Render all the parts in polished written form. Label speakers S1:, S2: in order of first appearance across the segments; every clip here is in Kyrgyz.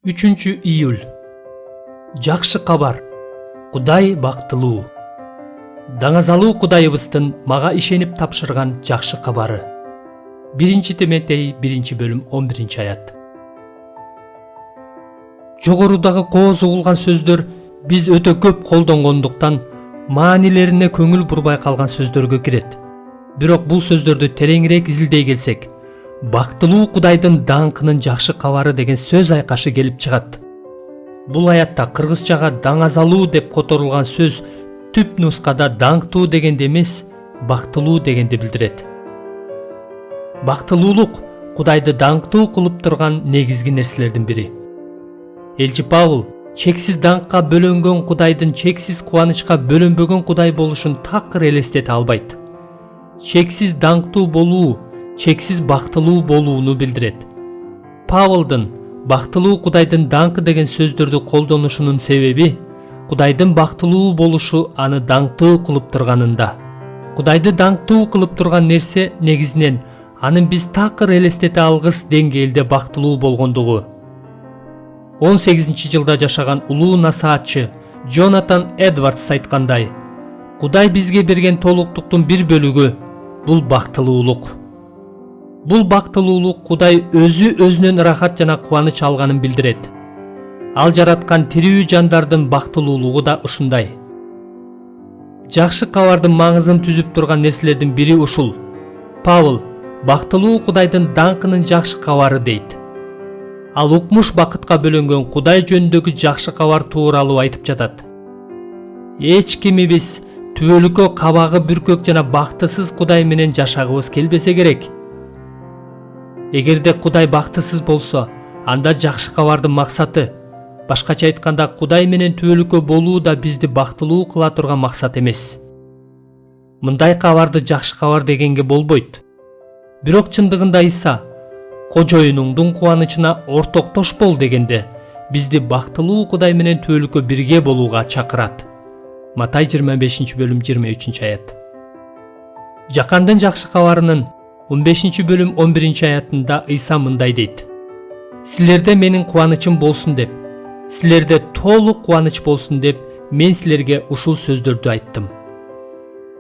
S1: 3-июль. Жакшы Кабар. Кудай бактылуу. Даңазалуу Кудайыбыздын мага ишенип тапшырган жакшы кабары. 1-Тимотей 1-бөлүм 11-аят. Жогорудагы кооз угулган сөздөр биз өтө көп колдонгондуктан маанилерине көңүл бурбай калган сөздөргө кирет. Бирок бул сөздөрдү тереңирээк изилдей келсек, Бактылуу Кудайдын даңкынын жакшы кабары деген сөз айкашы келип чыгат. Бул аятта кыргызчага даңазалуу деп которулган сөз түп нускада даңктуу дегенди эмес, бактылуу дегенди билдирет. Бактылуулук Кудайды даңктуу кылып турган негизги нерселердин бири. Элчи Павыл чексиз даңкка бөлөнгөн Кудайдын чексиз кубанычка бөлөнбөгөн Кудай болушун такыр элестете албайт. Чексиз даңктуу болуу, чексиз бактылуу болууну билдирет. Павылдын бактылуу Кудайдын даңкы деген сөздөрдү колдонушунун себеби Кудайдын бактылуу болушу аны даңктуу кылып турганында. Кудайды даңктуу кылып турган нерсе негизинен анын биз такыр элестете алгыс деңгээлде бактылуу болгондугу. 18-жылда жашаган улуу насаатчы Джонатан Эдвардс айткандай, Кудай бизге берген толуктуктун бир бөлүгү бул бактылуулук. Бул бактылуулук Кудай өзүнөн ырахат жана кубаныч алганын билдирет. Ал жараткан тирүү жандардын бактылуулугу да ушундай. Жакшы кабардын маңызын түзүп турган нерселердин бири ушул. Павыл бактылуу Кудайдын даңкынын жакшы кабары дейт. Ал укмуш бакытка бөлөнгөн Кудай жөнүндөгү жакшы кабар тууралуу айтып жатат. Эч кимибиз түбөлүккө кабагы бүркөк жана бактысыз Кудай менен жашагыбыз келбесе керек. Эгерде Кудай бактысыз болсо, анда жакшы кабардын максаты, башкача айтканда Кудай менен түбөлүккө болуу да бизди бактылуу кыла турган максат эмес. Мындай кабарды жакшы кабар дегенге болбойт. Бирок чындыгында Иса кожоюнуңдун кубанычына ортоктош бол дегенде бизди бактылуу Кудай менен түбөлүккө бирге болууга чакырат. Матай 25-бөлүм 23-аят. Жакандын жакшы кабарынын 15-бөлүм 11-аятында Иса мындай дейт. Силерде менин кубанычым болсун деп, силерде толук кубаныч болсун деп, мен силерге ушул сөздөрдү айттым.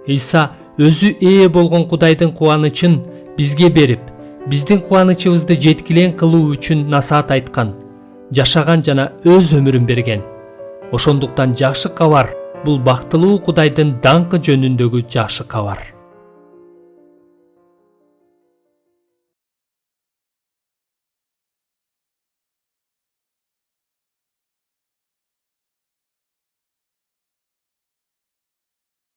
S1: Иса өзү ээ болгон Кудайдын кубанычын бизге берип, биздин кубанычыбызды жеткилен кылуу үчүн насаат айткан, жашаган жана өз өмүрүн берген. Ошондуктан жакшы кабар бул бактылуу Кудайдын даңкы жөнүндөгү жакшы кабар.